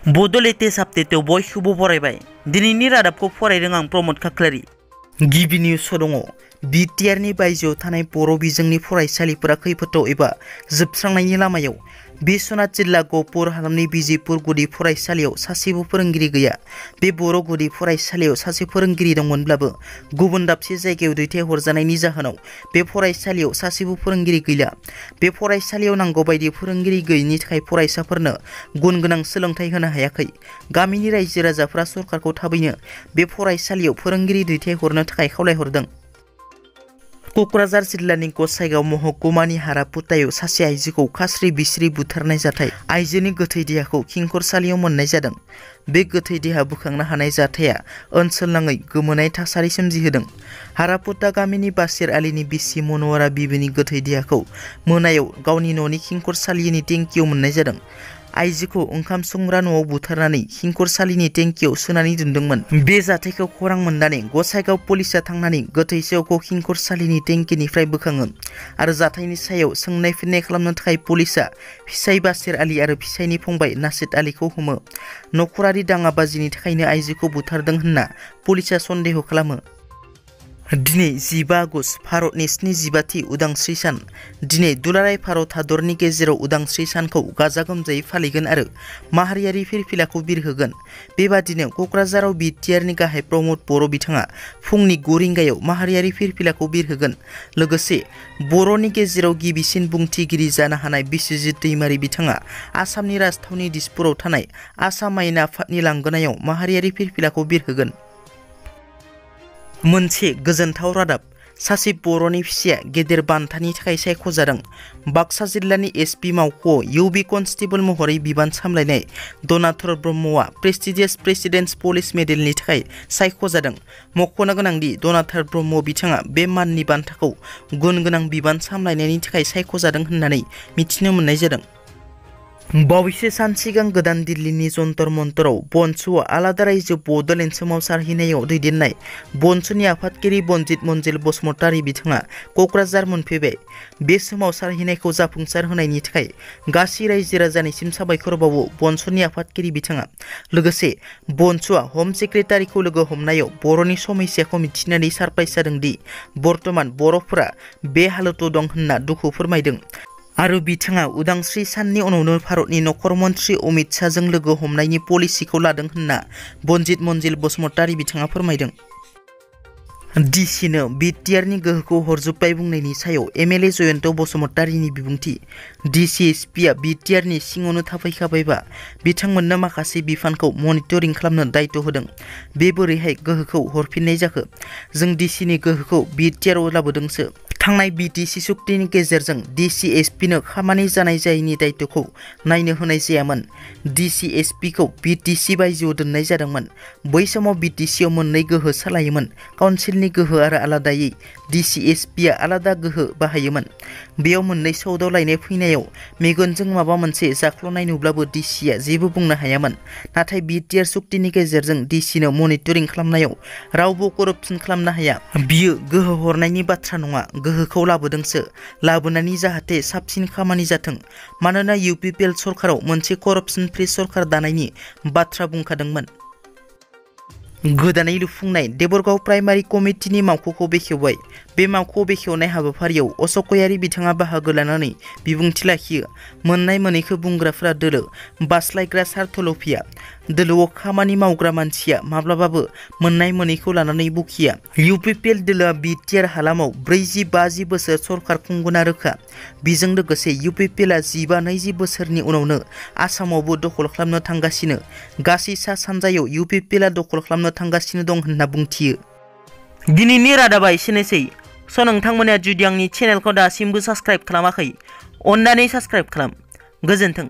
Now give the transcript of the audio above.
बड' लेटेस्ट आपडेटआव बयखौबो बरायबाय। दिनैनि रादाबखौ फरायदों आं प्रमद खाख्लारि। गिबि निउसआव दङ बिटिआरनि बायजोआव थानाय बर' बिजोंनि फरायसालिफोरा खैफोदाव एबा जोबस्रांनायनि लामायाव। बिश्वनाथ जिल्ला गहपुर हालामनि बिजिपुर गुदि फरायसालियाव सासेबो फोरोंगिरि गैया। बे बर' गुदि फरायसालियाव सासे फोरोंगिरि दंमोनब्लाबो गुबुन दाबसे जायगायाव दैथायहरजानायनि जाहोनाव बे फरायसालियाव सासेबो फोरोंगिरि गैला। बे फरायसालियाव नांगौ बायदि फोरोंगिरि गैयैनि थाखाय फरायसाफोरनो गुन गोनां सोलोंथाइ होनो हायाखै। गामिनि रायजो राजाफ्रा सरकारखौ थाबैनो बे फरायसालियाव फोरोंगिरि दैथायहरनो थाखाय खावलायहरदों। क'क्राझार जिल्लानि गसाइगाव महकुमानि हारापुतायाव सासे आइजोखौ खास्रि बिस्रि बुथारनाय जाथाय। आइजोनि गोथै देहाखौ खिंखरसालियाव मोननाय जादों। बे गोथै देहा बोखांनो हानाय जाथाया ओनसोलनाङै गोमोनाय थासारि सोमजिहोदों। हारापुता गामिनि बासिर आलीनि बिसि मन'वारा बिबिनि गोथै देहाखौ मोनायाव गावनि न'नि खिंखरसालिनि टेंकियाव मोननाय जादों। आइजोखौ ओंखाम संग्रा न'आव बुथारनानै खिंखरसालिनि टेंकियाव सोनानै दोनदोंमोन। बे जाथायखौ खौरां मोननानै गसाइगाव पुलिसआ थांनानै गोथै सहखौ खिंखरसालिनि टेंकिनिफ्राय बोखाङो आरो जाथायनि सायाव सोंनाय फिननाय खालामनो थाखाय पुलिसआ फिसाइ बासिर आली आरो फिसाइनि फंबाय नासिद आलीखौ हमो। नखरारि दाङाबाजिनि थाखायनो आइजोखौ बुथारदों होनना पुलिसआ सन्देह खालामो। दिनै 15 आगस्ट भारतनि 75थि उदांस्रि सान। दिनै दुलाराय भारत हादरनि गेजेराव उदांस्रि सानखौ गाजा गोमजायै फालिगोन आरो माहारियारि फिरफिलाखौ बिरहोगोन। बेबादिनो क'क्राझाराव बिटिआरनि गाहाय प्रमद बर' बिथाङा फुंनि 9 रिंगायाव माहारियारि फिरफिलाखौ बिरहोगोन। लोगोसे बर'नि गेजेराव गिबिसिन बुंथिगिरि जानो हानाय बिस्वजित दैमारि बिथाङा आसामनि राजथावनि दिसपुराव थानाय आसाम आयेन आफादनि लांगोनायाव माहारियारि फिरफिलाखौ बिरहोगोन। मोनसे गोजोनथाव रादाब। सासे बर'नि फिसाया गेदेर बान्थानि थाखाय सायख'जादों। बाक्सा जिल्लानि एसपि मावख'आव इउबि कनस्टेबल महरै बिबान सामलायनाय डनाथर ब्रह्मआ प्रेस्टिजियास प्रेसिडेन्टस पुलिस मेडेलनि थाखाय सायख'जादों। मख'नो गोनांदि डनाथर ब्रह्म बिथाङा बे माननि बान्थाखौ गुन गोनां बिबान सामलायनायनि थाखाय सायख'जादों होननानै मिथिनो मोननाय जादों। बावैसो सान सिगां गोदान दिल्लीनि जन्तर मन्तराव बनसुआ आलादा रायजो बड'लेण्ड सोमावसारहैनायाव दैदेननाय बनसुनि आफादगिरि बनजित मन्जिल बसुमतारी बिथाङा क'क्राझार मोनफैबाय। बे सोमावसारहैनायखौ जाफुंसार होनायनि थाखाय गासै रायजो राजानिसिम साबायखर बावो बनसुनि आफादगिरि बिथाङा। लोगोसे बनसुआ हम सेक्रेटारिखौ लोगो हमनायाव बर'नि समस्याखौ मिथिनानै सारप्राइज जादों दि बर्तमान बर'फोरा बे हालोदाव दं होनना दुखु फोरमायदों। आरो बिथाङा उदांस्रि साननि उनावनो भारतनि नखर मन्त्रि अमित शाहजों लोगो हमनायनि पलिसिखौ लादों होनना बनजित मन्जिल बसुमतारी बिथाङा फोरमायदों। डिसिनो बिटिआरनि गोहोखौ हरजोब्बाय बुंनायनि सायाव एमएलए जयन्त बसुमतारीनि बिबुंथि। डिसिएसपिआ बिटिआरनि सिङावनो थाफैखाबायबा बिथांमोननो माखासे बिफानखौ मनिटरिं खालामनो दायित्व होदों। बे बोरैहाय गोहोखौ हरफिननाय जाखो? जों डिसिनि गोहोखौ बिटिआरआव लाबोदोंसो। थांनाय बिटिसि सुक्तिनि गेजेरजों डिसिएसपिनो खामानि जानाय जायैनि दायित्वखौ नायनो होनाय जायामोन। डिसिएसपिखौ बिटिसि बायजोआव दोननाय जादोंमोन। बै समाव बिटिसिआव मोननै गोहो सालायोमोन। काउन्सिलनि गोहो आरो आलादायै डिसिएसपिआ आलादा गोहो बाहायोमोन। बेयाव मोननै सौदावलायनाय फैनायाव मेगनजों माबा मोनसे जाख्ल'नाय नुब्लाबो डिसिआ जेबो बुंनो हायामोन। नाथाय बिटिआर सुक्तिनि गेजेरजों डिसिनो मनिटरिं खालामनायाव रावबो करपसन खालामनो हाया। बियो गोहो हरनायनि बाथ्रा नङा, गोहोखौ लाबोदोंसो। लाबोनानै जाहाथे साबसिन खामानि जाथों। मानोना UPPL सरकाराव मोनसे करपसन फ्रि सरकार दानायनि बाथ्रा बुंखादोंमोन। गोदानै लुफुंनाय देबरगाव प्राइमारि कमिटिनि मावख'खौ बेखेवबाय। बे मावख' बेखेवनाय हाबाफारियाव असखयारि बिथाङा बाहागो लानानै बिबुंथि लाखियो। मोननाय मोनैखौ बुंग्राफोरा दोलो, बास्लायग्रा सार्थल'फिया। दोलोआव खामानि मावग्रा मानसिया माब्लाबाबो मोननाय मोनैखौ लानानै बखिया। UPPL दोलोआ बिटिआर हालामाव 40-50 बोसोर सरकार खुंगोना रोखा। बेजों लोगोसे UPPLआ 15-20 बोसोरनि उनावनो आसामावबो दखल खालामनो थांगासिनो। गासै सा सानजायाव UPPLआ दखल खालामनो थांगासिनो दं होनना बुंथियो। दिनैनि रादाबा एसेनोसै। नोंथांमोना जुदि आंनि चेनेलखौ दासिमबो साबस्क्राइब खालामाखै, अन्नानै साबस्क्राइब खालाम। गोजोन्थों।